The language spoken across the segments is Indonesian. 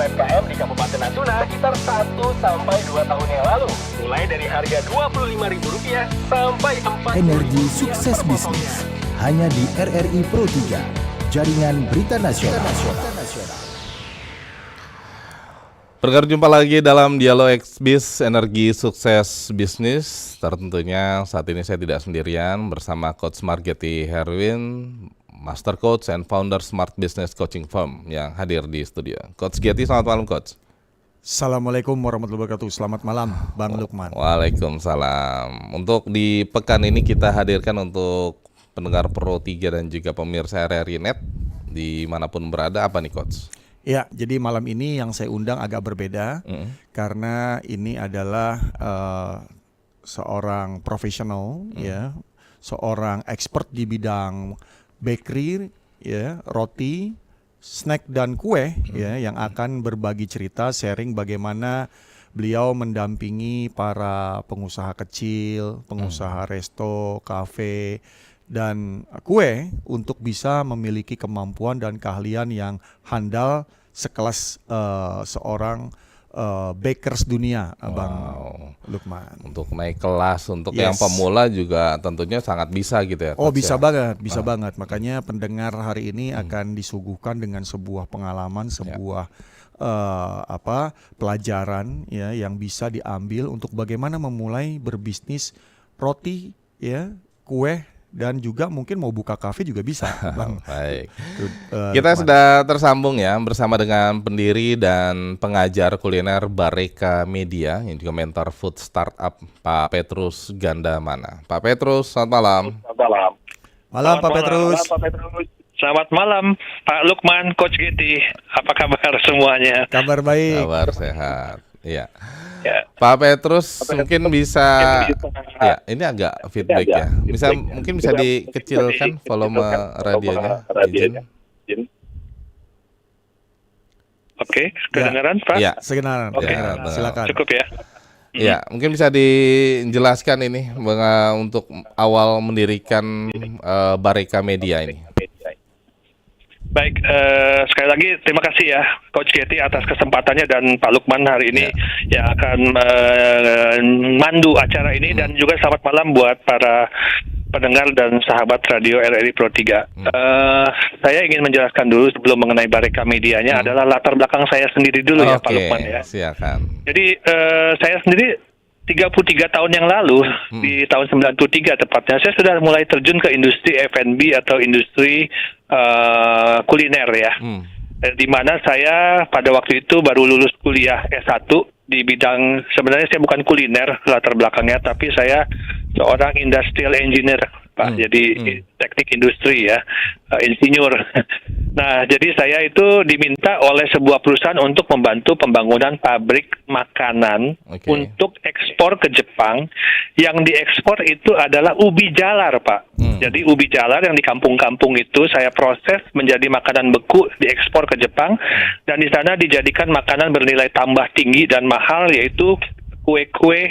UMKM di Kabupaten Natuna sekitar 1-2 tahun yang lalu. Mulai dari harga Rp25.000 sampai 4. Energi Sukses Bisnis hanya di RRI Pro 3, Jaringan Berita Nasional. Berjumpa lagi dalam Dialog Xbis Energi Sukses Bisnis. Tentunya saat ini saya tidak sendirian bersama Coach Margeti Herwin, Master Coach and Founder Smart Business Coaching Firm yang hadir di studio. Coach Getty, selamat malam Coach. Assalamualaikum warahmatullahi wabarakatuh. Selamat malam Bang Lukman. Waalaikumsalam. Untuk di pekan ini kita hadirkan untuk pendengar Pro 3 dan juga pemirsa RRI Net dimanapun berada, apa nih Coach? Ya, jadi malam ini yang saya undang agak berbeda karena ini adalah seorang profesional, ya, seorang expert di bidang bakery, ya, roti, snack dan kue, ya, yang akan berbagi cerita, sharing bagaimana beliau mendampingi para pengusaha kecil, pengusaha resto, kafe, dan kue untuk bisa memiliki kemampuan dan keahlian yang handal sekelas seorang bakers dunia, Bang Lukman. Untuk naik kelas, untuk Yes. yang pemula juga tentunya sangat bisa gitu ya. Oh, Coach, bisa ya? banget, bisa banget. Makanya pendengar hari ini akan disuguhkan dengan sebuah pengalaman, sebuah pelajaran, ya, yang bisa diambil untuk bagaimana memulai berbisnis roti, ya, kue, dan juga mungkin mau buka kafe juga bisa, Bang. Baik. Lukman. Kita sudah tersambung ya bersama dengan pendiri dan pengajar kuliner Bareka Media yang juga mentor food startup Pak Petrus Gandamana. Pak Petrus, selamat malam. Malam Pak Petrus. Selamat malam Pak Lukman, Coach Getty. Apa kabar semuanya? Kabar baik. Kabar sehat. Iya. Ya. Pak Petrus mungkin bisa ya, ini agak feedback ya. Mungkin bisa dikecilkan volume radionya. Izin. Oke, kedengaran Pak? Iya. Sekenaran. Oke. Sekenaran. Silakan. Cukup ya. Ya, mungkin bisa dijelaskan ini untuk awal mendirikan Bareka Media ini. Baik, sekali lagi terima kasih ya Coach Getty atas kesempatannya dan Pak Lukman hari ini yang akan mandu acara ini, dan juga selamat malam buat para pendengar dan sahabat radio RRI Pro 3. Saya ingin menjelaskan dulu sebelum mengenai Bareka Medianya adalah latar belakang saya sendiri dulu ya Pak Lukman ya. Silakan. Jadi saya sendiri 33 tahun yang lalu, di tahun 93 tepatnya, saya sudah mulai terjun ke industri F&B atau industri kuliner ya. Di mana saya pada waktu itu baru lulus kuliah S1 di bidang, sebenarnya saya bukan kuliner latar belakangnya, tapi saya seorang industrial engineer, Pak. Jadi teknik industri ya, insinyur. Nah, jadi saya itu diminta oleh sebuah perusahaan untuk membantu pembangunan pabrik makanan untuk ekspor ke Jepang. Yang diekspor itu adalah ubi jalar, Pak. Jadi ubi jalar yang di kampung-kampung itu saya proses menjadi makanan beku, diekspor ke Jepang, dan di sana dijadikan makanan bernilai tambah tinggi dan mahal, yaitu kue-kue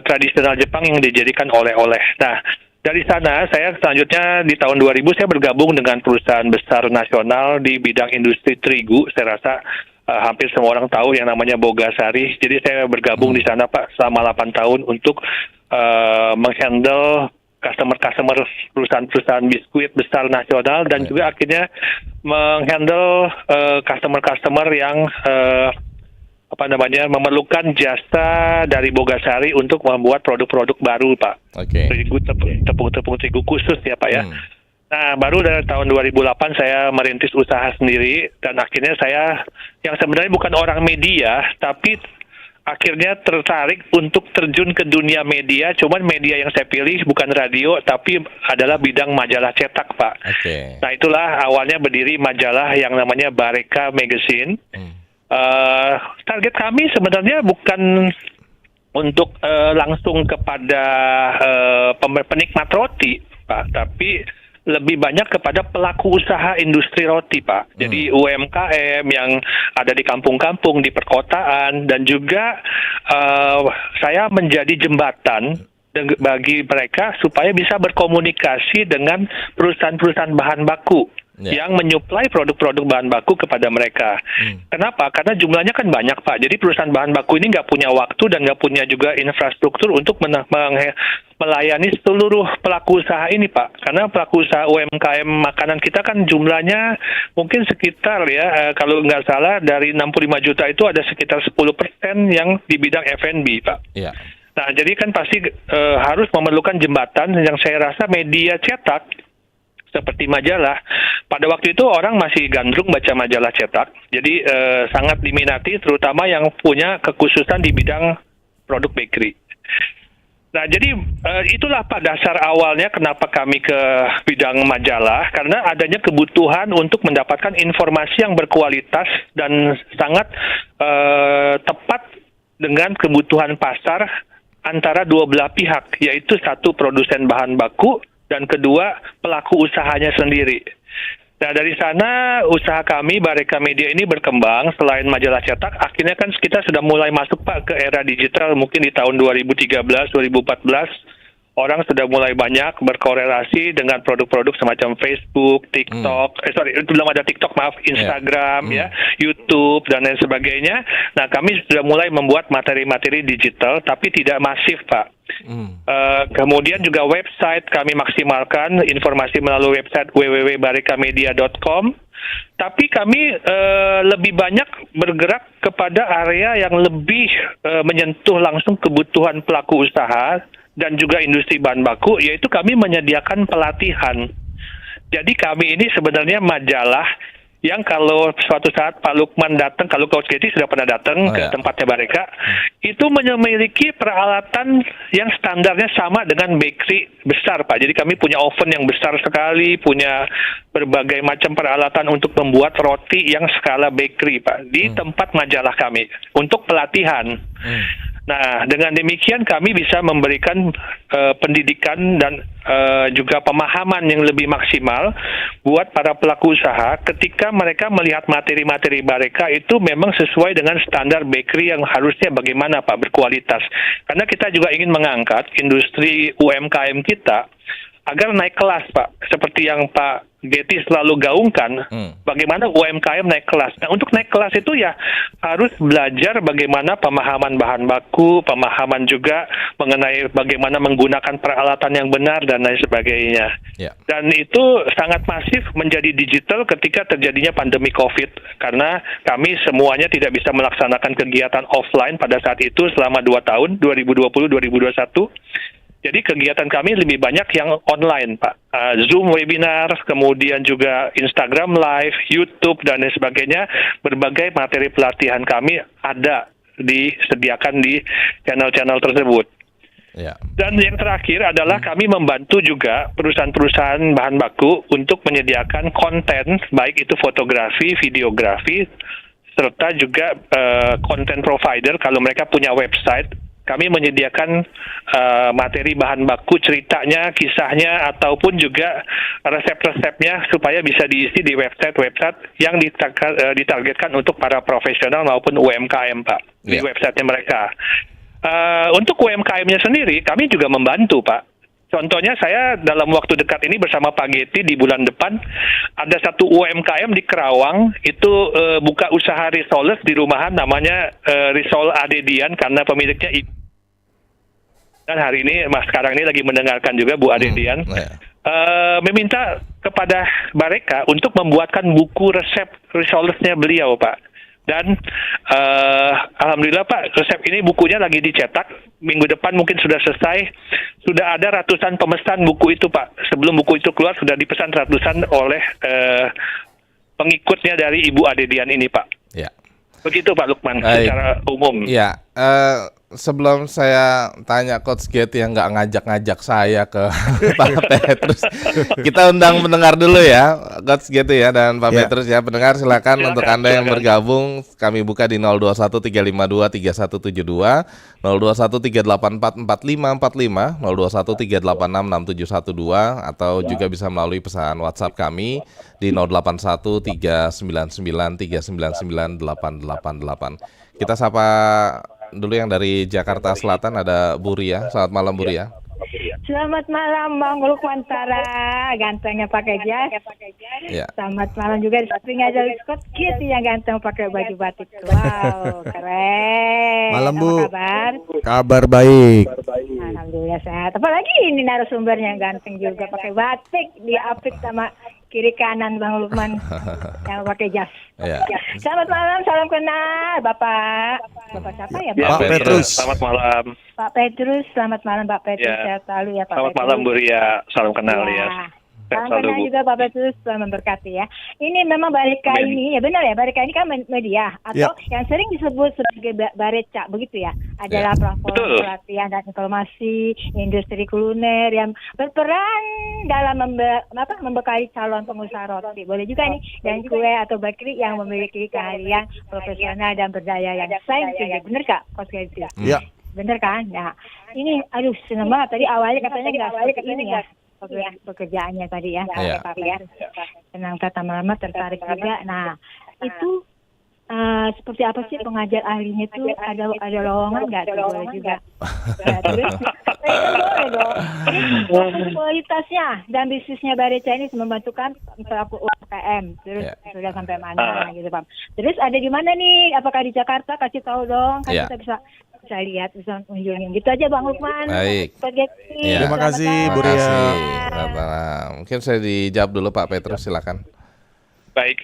tradisional Jepang yang dijadikan oleh-oleh. Nah, dari sana saya selanjutnya di tahun 2000 saya bergabung dengan perusahaan besar nasional di bidang industri terigu. Saya rasa hampir semua orang tahu yang namanya Bogasari. Jadi saya bergabung di sana Pak selama 8 tahun untuk menghandle customer perusahaan-perusahaan biskuit besar nasional, dan juga akhirnya menghandle customer yang memerlukan jasa dari Bogasari untuk membuat produk-produk baru, Pak. Tepung terigu khusus ya, Pak ya. Nah, baru dari tahun 2008 saya merintis usaha sendiri, dan akhirnya saya yang sebenarnya bukan orang media, tapi akhirnya tertarik untuk terjun ke dunia media. Cuman media yang saya pilih bukan radio, tapi adalah bidang majalah cetak, Pak. Nah, itulah awalnya berdiri majalah yang namanya Bareka Magazine. Target kami sebenarnya bukan untuk langsung kepada penikmat roti, Pak, tapi lebih banyak kepada pelaku usaha industri roti, Pak. Jadi UMKM yang ada di kampung-kampung, di perkotaan, dan juga saya menjadi jembatan bagi mereka supaya bisa berkomunikasi dengan perusahaan-perusahaan bahan baku. yang menyuplai produk-produk bahan baku kepada mereka. Kenapa? Karena jumlahnya kan banyak, Pak. Jadi perusahaan bahan baku ini nggak punya waktu dan nggak punya juga infrastruktur untuk melayani seluruh pelaku usaha ini, Pak. Karena pelaku usaha UMKM makanan kita kan jumlahnya mungkin sekitar kalau nggak salah dari 65 juta itu ada sekitar 10% yang di bidang F&B, Pak. Iya. Nah, jadi kan pasti harus memerlukan jembatan yang saya rasa media cetak seperti majalah. Pada waktu itu orang masih gandrung baca majalah cetak, jadi sangat diminati, terutama yang punya kekhususan di bidang produk bakery. Nah, jadi itulah Pak dasar awalnya kenapa kami ke bidang majalah, karena adanya kebutuhan untuk mendapatkan informasi yang berkualitas dan sangat tepat dengan kebutuhan pasar antara dua belah pihak, yaitu satu produsen bahan baku dan kedua pelaku usahanya sendiri. Nah, dari sana usaha kami Bareka Media ini berkembang. Selain majalah cetak, akhirnya kan kita sudah mulai masuk Pak ke era digital. Mungkin di tahun 2013, 2014 orang sudah mulai banyak berkorelasi dengan produk-produk semacam Facebook, TikTok, belum ada TikTok, maaf, Instagram, YouTube dan lain sebagainya. Nah, kami sudah mulai membuat materi-materi digital, tapi tidak masif, Pak. Kemudian juga website kami maksimalkan informasi melalui website www.barekamedia.com. Tapi kami lebih banyak bergerak kepada area yang lebih menyentuh langsung kebutuhan pelaku usaha dan juga industri bahan baku, yaitu kami menyediakan pelatihan. Jadi kami ini sebenarnya majalah yang kalau suatu saat Pak Lukman datang, kalau Coach Getty sudah pernah datang ke tempatnya Bareka, itu memiliki peralatan yang standarnya sama dengan bakery besar, Pak. Jadi kami punya oven yang besar sekali, punya berbagai macam peralatan untuk membuat roti yang skala bakery, Pak, di tempat majalah kami untuk pelatihan. Nah, dengan demikian kami bisa memberikan pendidikan dan juga pemahaman yang lebih maksimal buat para pelaku usaha ketika mereka melihat materi-materi Bareka itu memang sesuai dengan standar bakery yang harusnya bagaimana, Pak, berkualitas. Karena kita juga ingin mengangkat industri UMKM kita agar naik kelas, Pak. Seperti yang Pak Getty selalu gaungkan, bagaimana UMKM naik kelas. Nah, untuk naik kelas itu ya harus belajar bagaimana pemahaman bahan baku, pemahaman juga mengenai bagaimana menggunakan peralatan yang benar dan lain sebagainya. Dan itu sangat masif menjadi digital ketika terjadinya pandemi COVID. Karena kami semuanya tidak bisa melaksanakan kegiatan offline pada saat itu selama 2 tahun, 2020-2021. Jadi kegiatan kami lebih banyak yang online, Pak. Zoom webinar, kemudian juga Instagram Live, YouTube, dan lain sebagainya. Berbagai materi pelatihan kami ada disediakan di channel-channel tersebut. Dan yang terakhir adalah kami membantu juga perusahaan-perusahaan bahan baku untuk menyediakan konten, baik itu fotografi, videografi, serta juga konten provider kalau mereka punya website. Kami menyediakan materi bahan baku, ceritanya, kisahnya, ataupun juga resep-resepnya supaya bisa diisi di website-website yang ditargetkan untuk para profesional maupun UMKM, Pak, di websitenya mereka. Untuk UMKM-nya sendiri, kami juga membantu, Pak. Contohnya saya dalam waktu dekat ini bersama Pak Getty di bulan depan ada satu UMKM di Kerawang itu buka usaha risoles di rumahan namanya Risol Adedian karena pemiliknya ibu. Dan hari ini sekarang ini lagi mendengarkan juga Bu Adedian meminta kepada Bareka untuk membuatkan buku resep risolesnya beliau, Pak. Dan alhamdulillah, Pak, resep ini bukunya lagi dicetak. Minggu depan mungkin sudah selesai. Sudah ada ratusan pemesan buku itu, Pak. Sebelum buku itu keluar sudah dipesan ratusan oleh pengikutnya dari Ibu Adedian ini, Pak. Begitu, Pak Lukman, secara umum. Sebelum saya tanya Coach Getty yang nggak ngajak-ngajak saya ke Pak Petrus, kita undang pendengar dulu ya, Coach Getty ya dan Pak Petrus ya. Pendengar silakan untuk Anda yang bergabung, kami buka di 0213523172, 0213844545, 0213866712, atau juga bisa melalui pesan WhatsApp kami di 081399399888. Kita sapa dulu yang dari Jakarta Selatan, ada Bu Ria. Selamat malam, Bu Ria. Selamat malam Bang Lukman Tara, gantengnya pakai jas. Ya. Selamat malam juga di samping ada Scott Kitty yang ganteng pakai baju batik. Wow, keren. Malam, Bu. Apa kabar? Kabar baik. Alhamdulillah sehat. Apalagi ini narasumbernya yang ganteng juga pakai batik, diapit sama kiri kanan Bang Lukman yang pakai jas. Ya. Selamat malam, salam kenal Bapak. Bapak siapa ya? Ya, Pak Bu Ria, Petrus. Selamat malam. Pak Petrus, selamat malam Pak Petrus. Ya. Sehat selalu ya Pak Selamat Petrus. malam Bu Ria. Salam kenal ya. Sehat Salam selalu, kenal Bu. juga Pak Petrus, Tuhan memberkati ya. Ini memang Bareka Amin. ini, ya benar ya, Bareka ini kan media atau Ya. yang sering disebut sebagai Bareca, begitu ya. Adalah platform Betul. pelatihan dan informasi industri kuliner yang berperan dalam membekali calon pengusaha roti. Boleh juga nih, dan kue atau bakery yang memiliki keahlian profesional dan berdaya yang saing tinggi. Bener Kak, Coach Gaiti? Ya. Bener kan? Nah, ini aduh seneng banget tadi awalnya katanya nggak seperti ini ya pekerjaannya tadi ya. Iya. Tapi ya senang kata lama tertarik juga. Nah, itu seperti apa sih pengajar ahlinya itu ada lowongan nggak tuh boleh juga? Ya, terus boleh dong. Ini kualitasnya dan bisnisnya Bareca ini membantukan pelaku UMKM. Terus Ya. sudah sampai mana gitu Pak. Terus ada di mana nih? Apakah di Jakarta? Kasih tahu dong. Kan Ya. kita bisa lihat, bisa kunjungin. Gitu aja Bang Lukman. Baik. Spaghetti. Ya. Terima Selamat kasih, malam. Bu Terima Ria. kasih. Selamat malam. Mungkin saya dijawab dulu Pak Petrus, silakan. Baik,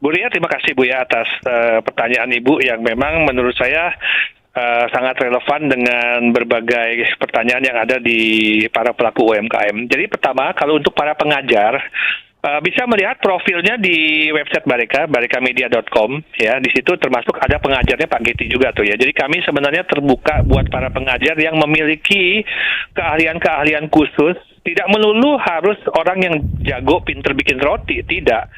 Bu Ria, terima kasih Bu ya atas pertanyaan Ibu yang memang menurut saya sangat relevan dengan berbagai pertanyaan yang ada di para pelaku UMKM. Jadi pertama, kalau untuk para pengajar, bisa melihat profilnya di website Bareka, barekamedia.com ya. Di situ termasuk ada pengajarnya Pak Giti juga tuh ya. Jadi kami sebenarnya terbuka buat para pengajar yang memiliki keahlian-keahlian khusus. Tidak melulu harus orang yang jago pinter bikin roti, tidak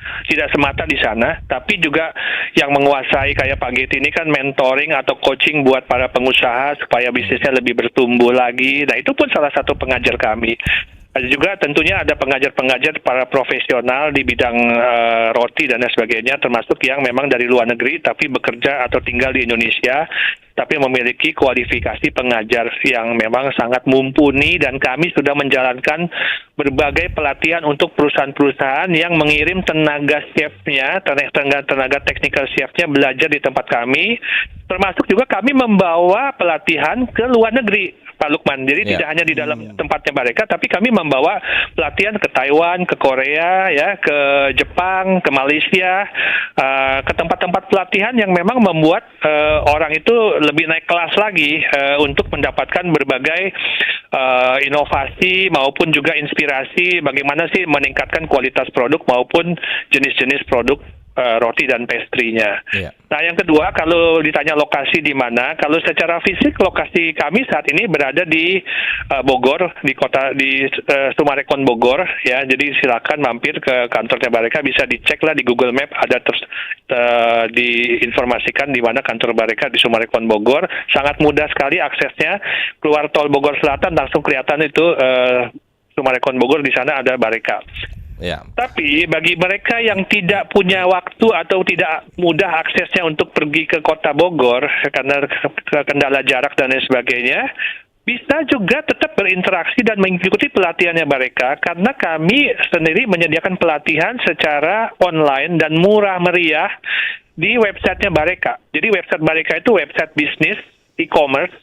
semata di sana, tapi juga yang menguasai kayak Pak Giti ini kan mentoring atau coaching buat para pengusaha supaya bisnisnya lebih bertumbuh lagi. Nah itu pun salah satu pengajar kami. Ada juga tentunya ada pengajar-pengajar para profesional di bidang roti dan lain sebagainya, termasuk yang memang dari luar negeri tapi bekerja atau tinggal di Indonesia, tapi memiliki kualifikasi pengajar yang memang sangat mumpuni, dan kami sudah menjalankan berbagai pelatihan untuk perusahaan-perusahaan yang mengirim tenaga chefnya, tenaga technical chefnya belajar di tempat kami, termasuk juga kami membawa pelatihan ke luar negeri, Pak Lukman. Jadi tidak hanya di dalam tempatnya Bareka, tapi kami membawa pelatihan ke Taiwan, ke Korea, ya, ke Jepang, ke Malaysia, ke tempat-tempat pelatihan yang memang membuat orang itu lebih naik kelas lagi untuk mendapatkan berbagai inovasi maupun juga inspirasi bagaimana sih meningkatkan kualitas produk maupun jenis-jenis produk roti dan pastry-nya. Iya. Nah, yang kedua, kalau ditanya lokasi di mana, kalau secara fisik lokasi kami saat ini berada di Bogor, di Sumarekon Bogor, ya. Jadi silakan mampir ke kantornya Bareka, bisa dicek lah di Google Map, ada diinformasikan di mana kantor Bareka di Sumarekon Bogor. Sangat mudah sekali aksesnya. Keluar tol Bogor Selatan langsung kelihatan itu Sumarekon Bogor, di sana ada Bareka. Ya. Tapi bagi mereka yang tidak punya waktu atau tidak mudah aksesnya untuk pergi ke kota Bogor karena kendala jarak dan lain sebagainya, bisa juga tetap berinteraksi dan mengikuti pelatihannya mereka, karena kami sendiri menyediakan pelatihan secara online dan murah meriah di websitenya Bareka. Jadi website Bareka itu website bisnis e-commerce.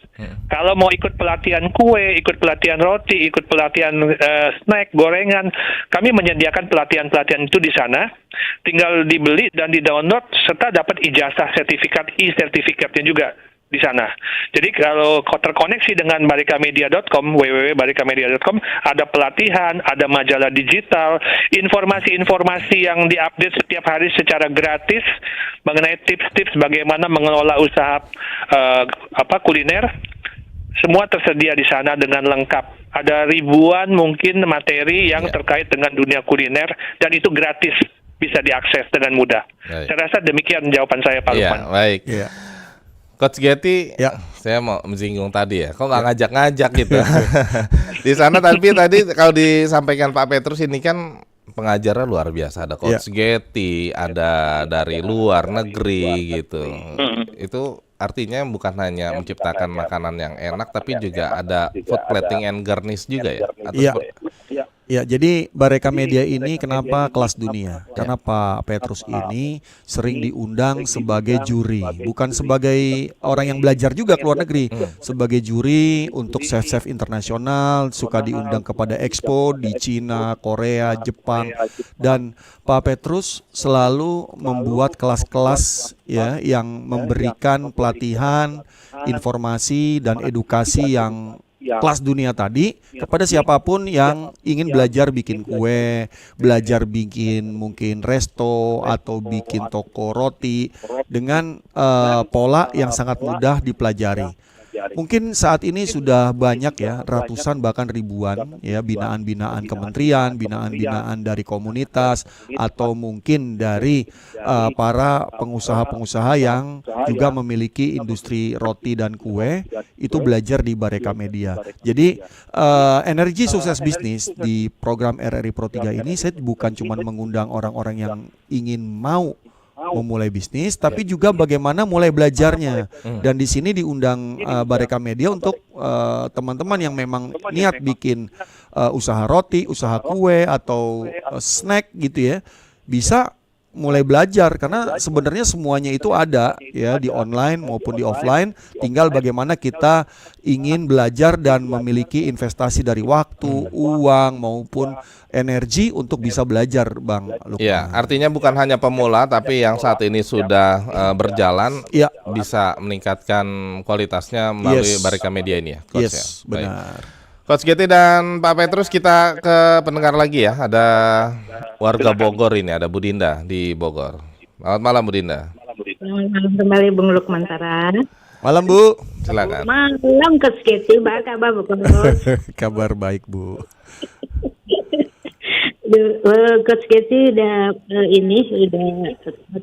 Kalau mau ikut pelatihan kue, ikut pelatihan roti, ikut pelatihan snack, gorengan, kami menyediakan pelatihan-pelatihan itu di sana. Tinggal dibeli dan di-download serta dapat ijazah sertifikat e-sertifikatnya juga di sana. Jadi kalau terkoneksi dengan barekamedia.com, www.barekamedia.com, ada pelatihan, ada majalah digital, informasi-informasi yang diupdate setiap hari secara gratis mengenai tips-tips bagaimana mengelola usaha kuliner. Semua tersedia di sana dengan lengkap. Ada ribuan mungkin materi yang terkait dengan dunia kuliner, dan itu gratis, bisa diakses dengan mudah. Baik. Saya rasa demikian jawaban saya, Pak Lukman. Ya, baik. Ya. Coach Getty, Ya. saya mau menyinggung tadi ya, kok nggak ngajak-ngajak gitu. Di sana tapi tadi kalau disampaikan Pak Petrus ini kan pengajarnya luar biasa. Ada Coach Getty, ada dari luar negeri gitu. Itu artinya bukan hanya menciptakan makanan yang enak, tapi juga ada food plating and garnish juga ya? Atau Iya. Ya, jadi Bareka Media ini kenapa kelas dunia? Karena Pak Petrus ini sering diundang sebagai juri, bukan sebagai orang yang belajar juga ke luar negeri, sebagai juri untuk chef-chef internasional, suka diundang kepada expo di Cina, Korea, Jepang, dan Pak Petrus selalu membuat kelas-kelas ya yang memberikan pelatihan, informasi dan edukasi yang kelas dunia tadi kepada siapapun yang ingin belajar bikin kue, belajar bikin mungkin resto atau bikin toko roti dengan pola yang sangat mudah dipelajari. Mungkin saat ini sudah banyak ya, ratusan bahkan ribuan ya binaan-binaan kementerian, binaan-binaan dari komunitas atau mungkin dari para pengusaha-pengusaha yang juga memiliki industri roti dan kue itu belajar di Bareka Media. Jadi energi sukses bisnis di program RRI Pro 3 ini saya bukan cuma mengundang orang-orang yang ingin mau memulai bisnis, tapi juga bagaimana mulai belajarnya. Dan di sini diundang Bareka Media untuk teman-teman yang memang niat bikin usaha roti, usaha kue atau snack gitu ya, bisa mulai belajar karena sebenarnya semuanya itu ada ya di online maupun di offline. Tinggal bagaimana kita ingin belajar dan memiliki investasi dari waktu, uang maupun energi untuk bisa belajar, Bang Lukman. Ya, artinya bukan hanya pemula tapi yang saat ini sudah berjalan bisa meningkatkan kualitasnya melalui Bareka Media ini ya, Coach ya. Benar. Coach Getty dan Pak Petrus, kita ke pendengar lagi ya. Ada warga Bogor ini, ada Bu Dinda di Bogor. Selamat malam Bu Dinda. Selamat malam kembali Bung Lukman Sarah. Malam Bu. Silakan. Malam Coach Getty, apa kabar Bu Coach? Kabar baik Bu. Coach Getty udah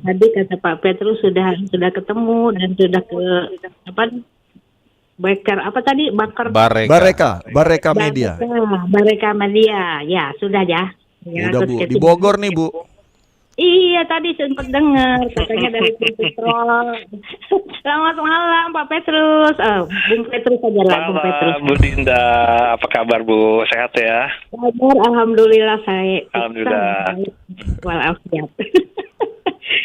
tadi kata Pak Petrus sudah ketemu dan sudah ke Bareka Media. Bareka Media, ya sudah ya. Udah Bu, di Bogor nih Bu. Iya tadi sempat dengar katanya dari Petrol. Selamat malam Pak Petrus. Bung Petrus saja lah Bung Petrus. Bu Dinda, apa kabar Bu? Sehat ya? Kabar alhamdulillah saya. Alhamdulillah. Walafiat.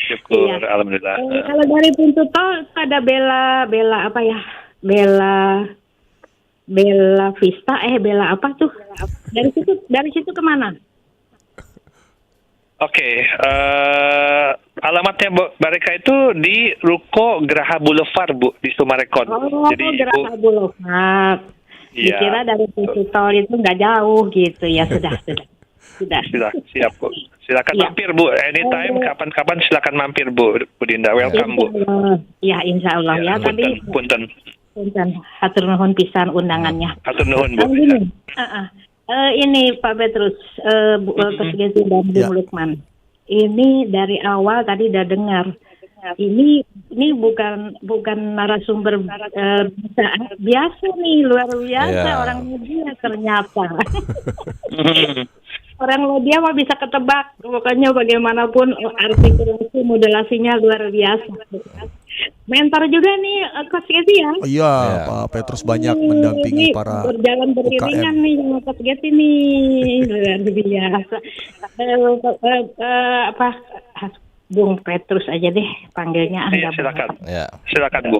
Syukur, alhamdulillah. Kalau dari pintu tol ada Bella apa ya? Bella Vista, Bella apa tuh? Dari situ kemana? Oke, alamatnya Bareka itu di Ruko Geraha Boulevard Bu, di Sumarekon. Jadi Geraha Boulevard. Iya. Dikira dari pintu tol itu nggak jauh gitu ya, sudah. Siap Bu. Silakan mampir Bu, anytime, kapan-kapan silakan mampir Bu Dinda, welcome Bu. Ya insya Allah ya. Tadi Punten. Hatur nuhun pisan undangannya. Hatur nuhun Bu. Ini Pak Petrus, Coach Getty dan Bung Lukman. Ini dari awal tadi udah dengar. Ini bukan narasumber biasa nih, luar biasa orang media ternyata. Orang media mah bisa ketebak, pokoknya bagaimanapun artikulasi modelasinya luar biasa. Mentor juga nih Coach Getty ya. Iya, Pak Petrus banyak mendampingi para berjalan beriringan nih sama Coach Getty nih, luar biasa. Bung Petrus aja deh panggilnya. Silakan. Silakan Bu.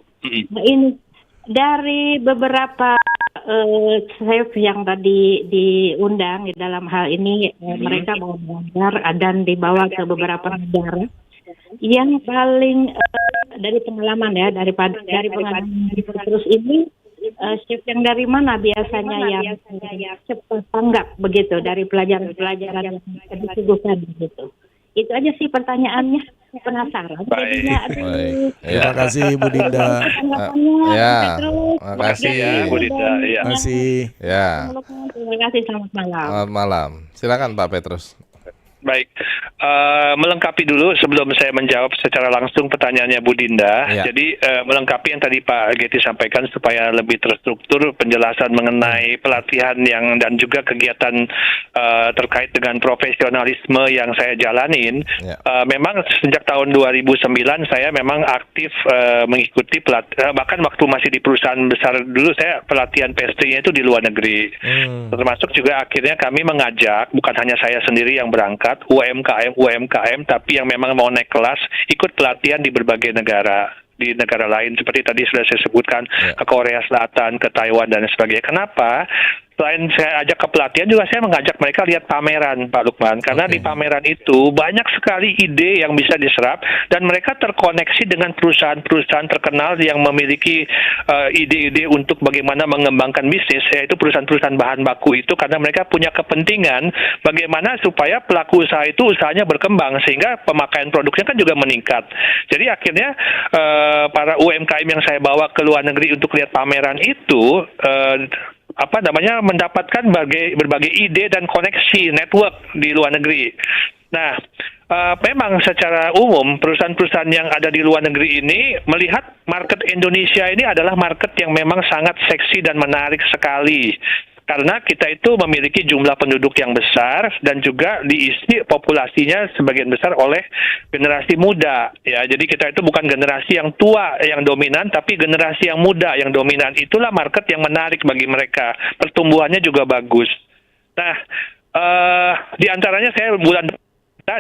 Nah, ini dari beberapa chef yang tadi diundang di dalam hal ini, mereka mau belajar dan dibawa ke beberapa negara. Yang paling dari pengalaman ya, dari pengalaman terus ini chef yang dari mana biasanya yang cepat tanggap begitu dari pelajaran yang disuguhkan begitu. Itu aja sih pertanyaannya, penasaran. Baik. Terima kasih Bu Dinda. Terima kasih ya Bu Dinda. Terima kasih. Ya. Terima kasih, selamat malam. Selamat malam. Silakan Pak Petrus. Baik, melengkapi dulu sebelum saya menjawab secara langsung pertanyaannya Bu Dinda. Ya. Jadi melengkapi yang tadi Pak Getty sampaikan supaya lebih terstruktur penjelasan mengenai pelatihan dan juga kegiatan terkait dengan profesionalisme yang saya jalanin. Ya. Memang sejak tahun 2009 saya memang aktif mengikuti bahkan waktu masih di perusahaan besar dulu saya pelatihan pastry-nya itu di luar negeri. Termasuk juga akhirnya kami mengajak bukan hanya saya sendiri yang berangkat, UMKM, tapi yang memang mau naik kelas, ikut pelatihan di berbagai negara. Di negara lain, seperti tadi sudah saya sebutkan, ke Korea Selatan, ke Taiwan, dan sebagainya. Kenapa? Selain saya ajak ke pelatihan, juga saya mengajak mereka lihat pameran, Pak Lukman. Karena di pameran itu banyak sekali ide yang bisa diserap, dan mereka terkoneksi dengan perusahaan-perusahaan terkenal yang memiliki ide-ide untuk bagaimana mengembangkan bisnis, yaitu perusahaan-perusahaan bahan baku itu, karena mereka punya kepentingan bagaimana supaya pelaku usaha itu usahanya berkembang, sehingga pemakaian produknya kan juga meningkat. Jadi akhirnya para UMKM yang saya bawa ke luar negeri untuk lihat pameran itu, mendapatkan berbagai ide dan koneksi network di luar negeri. Nah, memang secara umum perusahaan-perusahaan yang ada di luar negeri ini melihat market Indonesia ini adalah market yang memang sangat seksi dan menarik sekali. Karena kita itu memiliki jumlah penduduk yang besar dan juga diisi populasinya sebagian besar oleh generasi muda. Ya, jadi kita itu bukan generasi yang tua yang dominan, tapi generasi yang muda yang dominan. Itulah market yang menarik bagi mereka. Pertumbuhannya juga bagus. Nah, di antaranya saya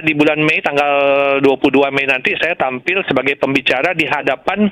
di bulan Mei, tanggal 22 Mei nanti saya tampil sebagai pembicara di hadapan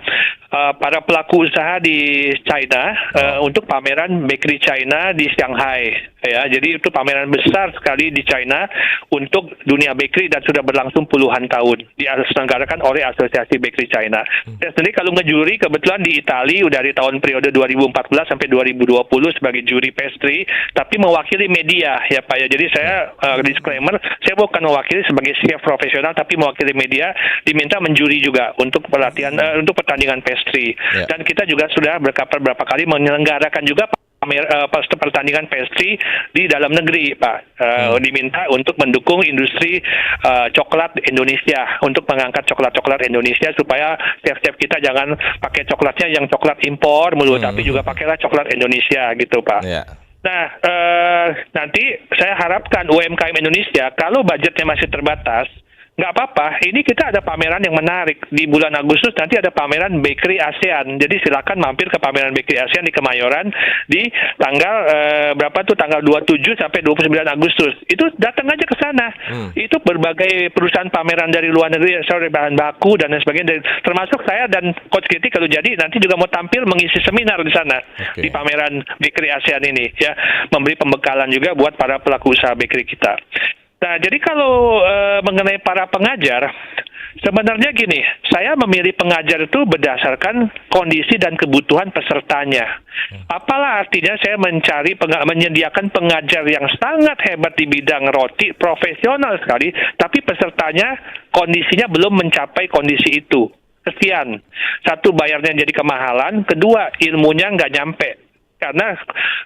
para pelaku usaha di China untuk pameran Bakery China di Shanghai. Ya, jadi itu pameran besar sekali di China untuk dunia bakery dan sudah berlangsung puluhan tahun. Diselenggarakan oleh Asosiasi Bakery China. Saya sendiri kalau ngejuri kebetulan di Italia dari tahun periode 2014 sampai 2020 sebagai juri pastry, tapi mewakili media ya Pak ya. Jadi saya disclaimer, saya bukan mewakili sebagai chef profesional, tapi mewakili media, diminta menjuri juga untuk pelatihan untuk pertandingan pastry. Dan kita juga sudah beberapa kali menyelenggarakan juga pertandingan pastry di dalam negeri, Pak. Diminta untuk mendukung industri coklat Indonesia, untuk mengangkat coklat-coklat Indonesia supaya chef-chef kita jangan pakai coklatnya yang coklat impor mulu, tapi juga pakailah coklat Indonesia gitu, Pak. Nah, nanti saya harapkan UMKM Indonesia, kalau budgetnya masih terbatas, nggak apa-apa, ini kita ada pameran yang menarik. Di bulan Agustus nanti ada pameran Bakery ASEAN. Jadi silakan mampir ke pameran Bakery ASEAN di Kemayoran di tanggal tanggal 27 sampai 29 Agustus. Itu datang aja ke sana. Itu berbagai perusahaan pameran dari luar negeri, bahan baku dan lain sebagainya. Termasuk saya dan Coach Kitty kalau jadi nanti juga mau tampil mengisi seminar di sana di pameran Bakery ASEAN ini ya, memberi pembekalan juga buat para pelaku usaha bakery kita. Nah, jadi kalau mengenai para pengajar, sebenarnya gini, saya memilih pengajar itu berdasarkan kondisi dan kebutuhan pesertanya. Apalah artinya saya menyediakan pengajar yang sangat hebat di bidang roti, profesional sekali, tapi pesertanya kondisinya belum mencapai kondisi itu. Kesian. Satu, bayarnya jadi kemahalan, kedua, ilmunya nggak nyampe. Karena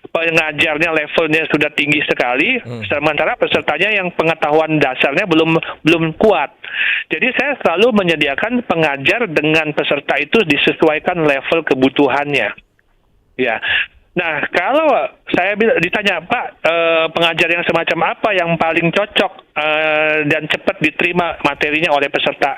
pengajarnya levelnya sudah tinggi sekali, sementara pesertanya yang pengetahuan dasarnya belum kuat. Jadi saya selalu menyediakan pengajar dengan peserta itu disesuaikan level kebutuhannya. Ya. Nah, kalau saya ditanya, Pak, pengajar yang semacam apa yang paling cocok dan cepat diterima materinya oleh peserta,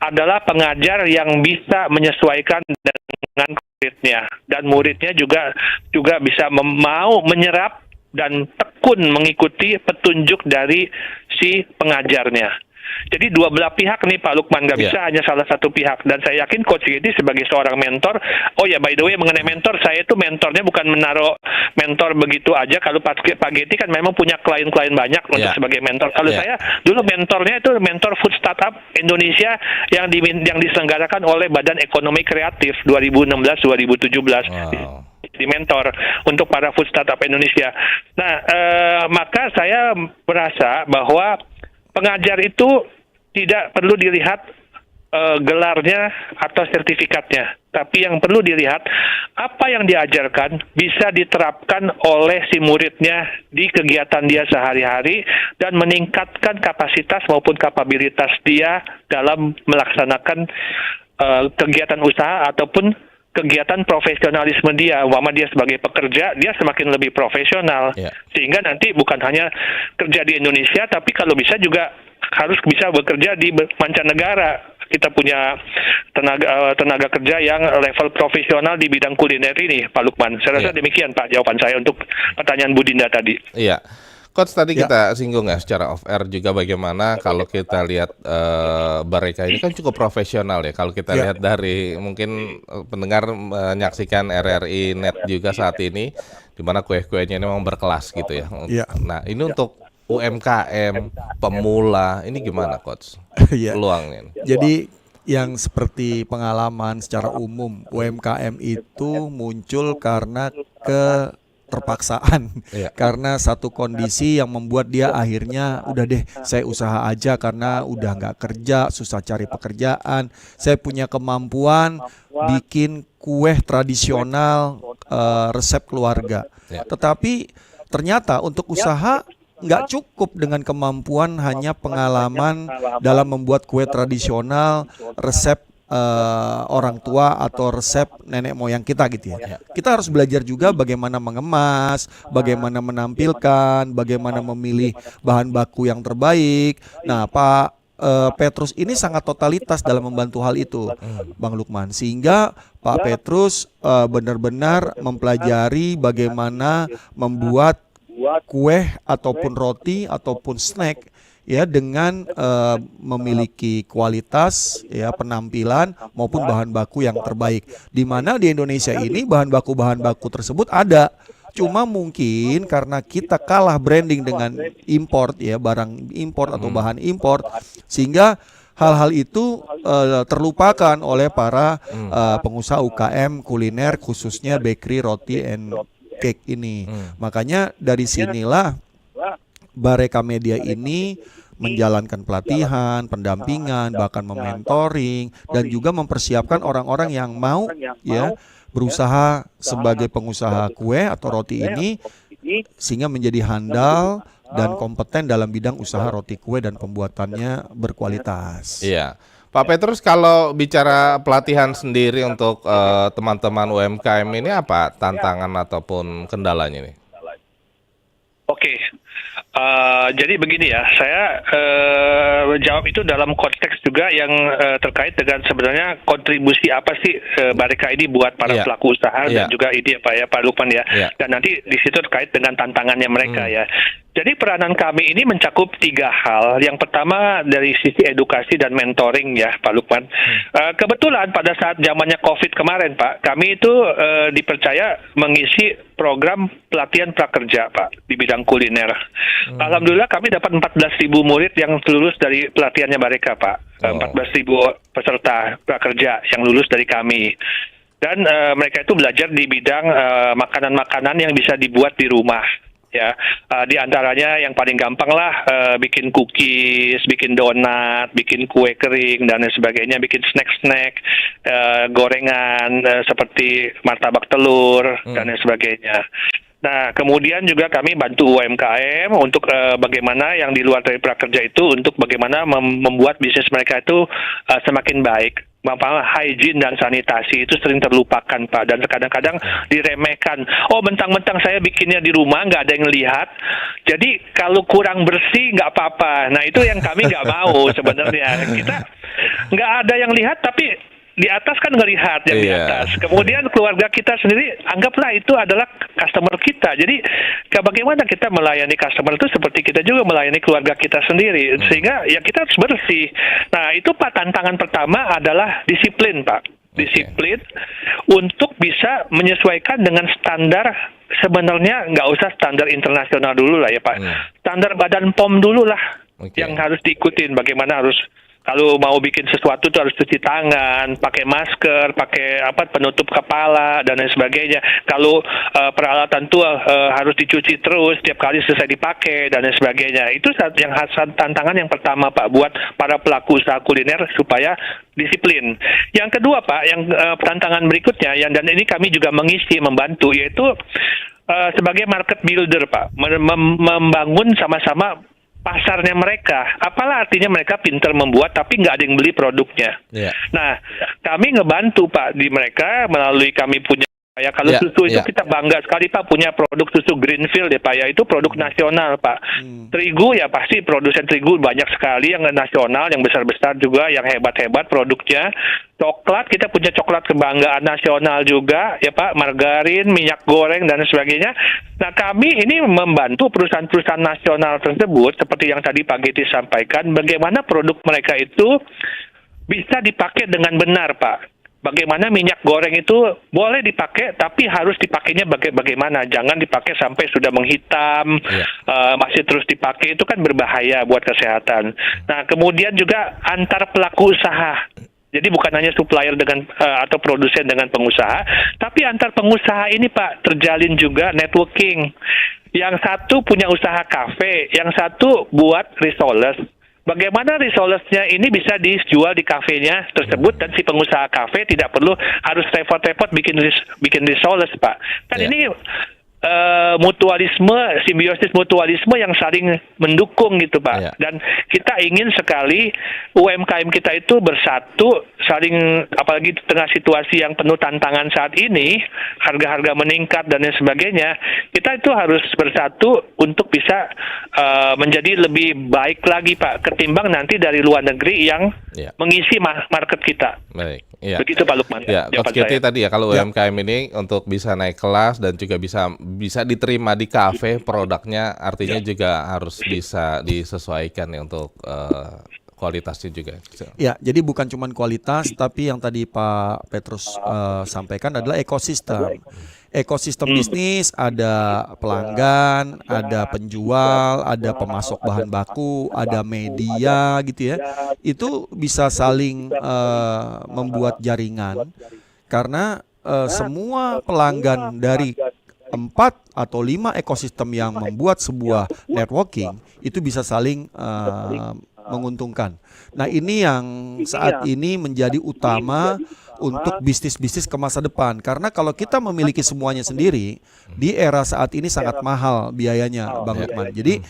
adalah pengajar yang bisa menyesuaikan dengan muridnya, dan muridnya juga bisa mau menyerap dan tekun mengikuti petunjuk dari si pengajarnya. Jadi dua belah pihak nih Pak Lukman, nggak bisa hanya salah satu pihak. Dan saya yakin Coach Getty sebagai seorang mentor, oh ya by the way mengenai mentor, saya itu mentornya bukan menaruh mentor begitu aja. Kalau Pak Getty kan memang punya klien-klien banyak untuk sebagai mentor. Kalau saya dulu mentornya itu mentor Food Startup Indonesia yang diselenggarakan oleh Badan Ekonomi Kreatif 2016-2017. Di mentor untuk para food startup Indonesia. Nah, maka saya merasa bahwa pengajar itu tidak perlu dilihat gelarnya atau sertifikatnya. Tapi yang perlu dilihat, apa yang diajarkan bisa diterapkan oleh si muridnya di kegiatan dia sehari-hari dan meningkatkan kapasitas maupun kapabilitas dia dalam melaksanakan kegiatan usaha ataupun kegiatan profesionalisme dia. Umpama dia sebagai pekerja, dia semakin lebih profesional. Sehingga nanti bukan hanya kerja di Indonesia, tapi kalau bisa juga harus bisa bekerja di mancanegara. Kita punya tenaga kerja yang level profesional di bidang kuliner ini, Pak Lukman. Saya rasa demikian, Pak, jawaban saya untuk pertanyaan Bu Dinda tadi. Iya. Coach, tadi kita singgung ya secara off air juga bagaimana kalau kita lihat mereka ini kan cukup profesional ya. Kalau kita lihat dari mungkin pendengar menyaksikan RRI Net juga saat ini, di mana kue-kuenya ini memang berkelas gitu ya. Nah, ini untuk UMKM, pemula, ini gimana Coach? Peluangnya. Jadi yang seperti pengalaman secara umum, UMKM itu muncul karena keterpaksaan, karena satu kondisi yang membuat dia akhirnya udah deh saya usaha aja karena udah nggak kerja, susah cari pekerjaan, saya punya kemampuan bikin kue tradisional resep keluarga. Tetapi ternyata untuk usaha nggak cukup dengan kemampuan hanya pengalaman dalam membuat kue tradisional resep orang tua atau resep nenek moyang kita gitu ya. Kita harus belajar juga bagaimana mengemas, bagaimana menampilkan, bagaimana memilih bahan baku yang terbaik. Nah, Pak Petrus ini sangat totalitas dalam membantu hal itu, Bang Lukman. Sehingga Pak Petrus benar-benar mempelajari bagaimana membuat kue ataupun roti ataupun snack ya dengan memiliki kualitas ya penampilan maupun bahan baku yang terbaik. Di mana di Indonesia ini bahan baku tersebut ada. Cuma mungkin karena kita kalah branding dengan import ya, barang import atau bahan import, sehingga hal-hal itu terlupakan oleh para pengusaha UKM kuliner khususnya bakery, roti, and cake ini. Makanya dari sinilah Bareka Media ini menjalankan pelatihan, pendampingan, bahkan mementoring dan juga mempersiapkan orang-orang yang mau ya berusaha sebagai pengusaha kue atau roti ini sehingga menjadi handal dan kompeten dalam bidang usaha roti kue dan pembuatannya berkualitas. Iya. Pak Petrus, kalau bicara pelatihan sendiri untuk teman-teman UMKM ini apa tantangan ataupun kendalanya nih? Oke, jadi begini ya, saya jawab itu dalam konteks juga yang terkait dengan sebenarnya kontribusi apa sih Bareka ini buat para pelaku usaha dan juga ini Pak Lukman ya. Dan nanti di situ terkait dengan tantangannya mereka ya. Jadi peranan kami ini mencakup 3 hal. Yang pertama dari sisi edukasi dan mentoring ya Pak Lukman. Kebetulan pada saat zamannya COVID kemarin Pak, kami itu dipercaya mengisi program pelatihan prakerja Pak di bidang kuliner. Alhamdulillah kami dapat 14.000 murid yang lulus dari pelatihannya Bareka Pak. 14.000 peserta prakerja yang lulus dari kami. Dan mereka itu belajar di bidang makanan-makanan yang bisa dibuat di rumah. Ya, di antaranya yang paling gampang lah bikin cookies, bikin donat, bikin kue kering dan sebagainya, bikin snack-snack, gorengan seperti martabak telur dan sebagainya. Nah, kemudian juga kami bantu UMKM untuk bagaimana yang di luar dari prakerja itu untuk bagaimana membuat bisnis mereka itu semakin baik. Hygiene dan sanitasi itu sering terlupakan Pak, dan kadang-kadang diremehkan. Oh, mentang-mentang saya bikinnya di rumah nggak ada yang lihat, jadi kalau kurang bersih nggak apa-apa. Nah, itu yang kami nggak mau sebenarnya. Kita nggak ada yang lihat, tapi di atas kan ngelihat yang di atas. Kemudian keluarga kita sendiri anggaplah itu adalah customer kita. Jadi bagaimana kita melayani customer itu seperti kita juga melayani keluarga kita sendiri. Sehingga ya kita harus bersih. Nah, itu Pak, tantangan pertama adalah disiplin Pak. Disiplin untuk bisa menyesuaikan dengan standar, sebenarnya nggak usah standar internasional dulu lah ya Pak. Standar Badan POM dulu lah yang harus diikutin. Bagaimana harus Kalau mau bikin sesuatu tuh harus cuci tangan, pakai masker, pakai penutup kepala dan lain sebagainya. Kalau peralatan tuh harus dicuci terus setiap kali selesai dipakai dan lain sebagainya. Itu yang tantangan yang pertama Pak buat para pelaku usaha kuliner supaya disiplin. Yang kedua Pak, yang tantangan berikutnya dan ini kami juga membantu yaitu sebagai market builder Pak, membangun sama-sama pasarnya mereka. Apalah artinya mereka pintar membuat tapi nggak ada yang beli produknya. Yeah. Nah, kami ngebantu Pak di mereka melalui kami punya ya kalau susu itu kita bangga sekali Pak punya produk susu Greenfield ya Pak ya, itu produk nasional Pak. Terigu ya pasti produsen terigu banyak sekali yang nasional, yang besar-besar juga, yang hebat-hebat produknya. Coklat kita punya coklat kebanggaan nasional juga ya Pak, margarin, minyak goreng dan sebagainya. Nah kami ini membantu perusahaan-perusahaan nasional tersebut seperti yang tadi Pak Giti sampaikan, bagaimana produk mereka itu bisa dipakai dengan benar Pak. Bagaimana minyak goreng itu boleh dipakai, tapi harus dipakainya bagaimana. Jangan dipakai sampai sudah menghitam, masih terus dipakai, itu kan berbahaya buat kesehatan. Nah, kemudian juga antar pelaku usaha. Jadi bukan hanya supplier dengan atau produsen dengan pengusaha, tapi antar pengusaha ini Pak terjalin juga networking. Yang satu punya usaha kafe, yang satu buat resolers. Bagaimana resollersnya ini bisa dijual di kafenya tersebut dan si pengusaha kafe tidak perlu harus repot-repot bikin resollers Pak. Kan ini mutualisme, simbiosis mutualisme yang saling mendukung gitu Pak. Dan kita ingin sekali UMKM kita itu bersatu, saling, apalagi di tengah situasi yang penuh tantangan saat ini, harga-harga meningkat dan lain sebagainya, kita itu harus bersatu untuk bisa menjadi lebih baik lagi Pak, ketimbang nanti dari luar negeri yang mengisi market kita. Baik. Begitu Pak Lukman. Coach Giti tadi ya, kalau UMKM ini untuk bisa naik kelas dan juga bisa diterima di kafe produknya, artinya juga harus bisa disesuaikan ya untuk kualitasnya juga. Ya, jadi bukan cuma kualitas, tapi yang tadi Pak Petrus sampaikan adalah ekosistem. Ekosistem bisnis, ada pelanggan, ada penjual, ada pemasok bahan baku, ada media gitu ya. Itu bisa saling membuat jaringan karena semua pelanggan dari 4 atau 5 ekosistem yang membuat sebuah networking itu bisa saling menguntungkan. Nah, ini yang saat ini menjadi utama untuk bisnis-bisnis ke masa depan. Karena kalau kita memiliki semuanya sendiri, di era saat ini sangat mahal biayanya, Bang Lukman. Jadi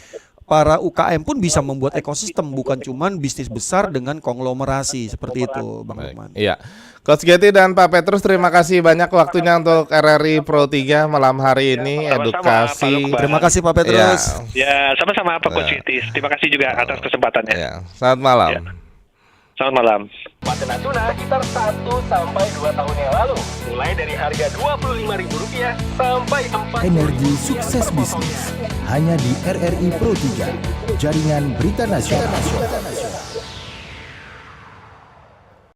para UKM pun bisa membuat ekosistem, bukan cuman bisnis besar dengan konglomerasi seperti itu, Bang Lukman. Iya. Coach Giti dan Pak Petrus, terima kasih banyak waktunya untuk RRI Pro 3 malam hari ini. Edukasi. Terima kasih Pak Petrus. Ya, sama-sama Pak Coach Giti. Terima kasih juga atas kesempatannya. Selamat malam. Selamat malam. Paten tuna sekitar 1-2 tahun yang lalu, mulai dari harga Rp25.000 sampai 4. Energi sukses bisnis hanya di RRI Pro 3, jaringan berita nasional.